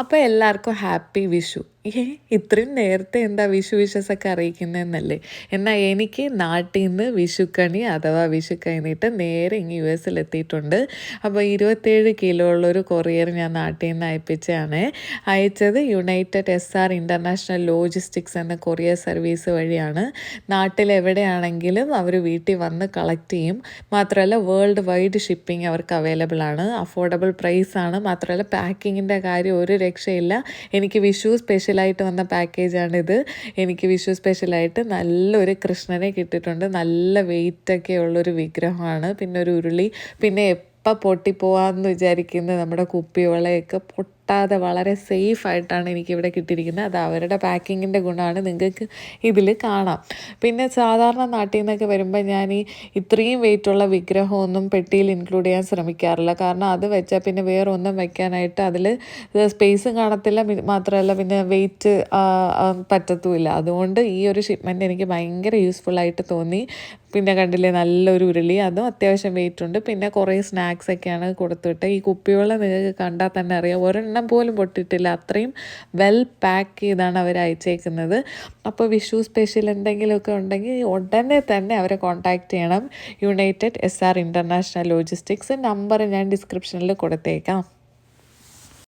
അപ്പോൾ എല്ലാവർക്കും ഹാപ്പി വിഷു. ഇത്രയും നേരത്തെ എന്താ വിഷു വിഷസൊക്കെ അറിയിക്കുന്നതെന്നല്ലേ. എന്നാൽ എനിക്ക് നാട്ടിൽ നിന്ന് വിഷുക്കണി അഥവാ വിഷു കഴിഞ്ഞിട്ട് നേരെ ഇങ്ങ് US എത്തിയിട്ടുണ്ട്. അപ്പോൾ 27 കിലോ ഉള്ളൊരു കൊറിയർ ഞാൻ നാട്ടിൽ നിന്ന് അയപ്പിച്ചാണ്. അയച്ചത് യുണൈറ്റഡ് SR ഇൻ്റർനാഷണൽ ലോജിസ്റ്റിക്സ് എന്ന കൊറിയർ സർവീസ് വഴിയാണ്. നാട്ടിലെവിടെയാണെങ്കിലും അവർ വീട്ടിൽ വന്ന് കളക്ട് ചെയ്യും. മാത്രമല്ല വേൾഡ് വൈഡ് ഷിപ്പിംഗ് അവർക്ക് അവൈലബിൾ ആണ്. അഫോർഡബിൾ പ്രൈസാണ്. മാത്രമല്ല പാക്കിങ്ങിൻ്റെ കാര്യം ഒരു രക്ഷയില്ല. എനിക്ക് വിഷു സ്പെഷ്യലായിട്ട് വന്ന പാക്കേജാണിത്. എനിക്ക് വിഷു സ്പെഷ്യലായിട്ട് നല്ലൊരു കൃഷ്ണനെ കിട്ടിയിട്ടുണ്ട്. നല്ല വെയിറ്റൊക്കെ ഉള്ളൊരു വിഗ്രഹമാണ്. പിന്നെ ഒരു ഉരുളി, പിന്നെ എപ്പോൾ പൊട്ടിപ്പോവാമെന്ന് വിചാരിക്കുന്ന നമ്മുടെ കുപ്പിവളയൊക്കെ പൊട്ടാതെ വളരെ സേഫായിട്ടാണ് എനിക്കിവിടെ കിട്ടിയിരിക്കുന്നത്. അത് അവരുടെ പാക്കിങ്ങിൻ്റെ ഗുണമാണ്, നിങ്ങൾക്ക് ഇതിൽ കാണാം. പിന്നെ സാധാരണ നാട്ടിൽ നിന്നൊക്കെ വരുമ്പോൾ ഞാൻ ഇത്രയും വെയിറ്റുള്ള വിഗ്രഹമൊന്നും പെട്ടിയിൽ ഇൻക്ലൂഡ് ചെയ്യാൻ ശ്രമിക്കാറില്ല. കാരണം അത് വെച്ചാൽ പിന്നെ വേറെ ഒന്നും വയ്ക്കാനായിട്ട് അതിൽ സ്പേസും കാണത്തില്ല. മാത്രമല്ല പിന്നെ വെയിറ്റ് പറ്റത്തുമില്ല. അതുകൊണ്ട് ഈ ഒരു ഷിപ്മെൻറ്റ് എനിക്ക് ഭയങ്കര യൂസ്ഫുള്ളായിട്ട് തോന്നി. പിന്നെ കണ്ടില്ലേ നല്ലൊരു ഉരുളി, അതും അത്യാവശ്യം വെയിറ്റ് ഉണ്ട്. പിന്നെ കുറേ സ്നാക്സൊക്കെയാണ് കൊടുത്തുവിട്ട്. ഈ കുപ്പിവെള്ളം നിങ്ങൾക്ക് കണ്ടാൽ തന്നെ അറിയാം, ഒരെണ്ണം പോലും പൊട്ടിയിട്ടില്ല. അത്രയും വെൽ പാക്ക് ചെയ്താണ് അവർ അയച്ചേക്കുന്നത്. അപ്പോൾ വിഷു സ്പെഷ്യൽ എന്തെങ്കിലുമൊക്കെ ഉണ്ടെങ്കിൽ ഉടനെ തന്നെ അവരെ കോൺടാക്റ്റ് ചെയ്യണം. United SR international logistics. Number ഞാൻ ഡിസ്ക്രിപ്ഷനിൽ കൊടുത്തേക്കാം.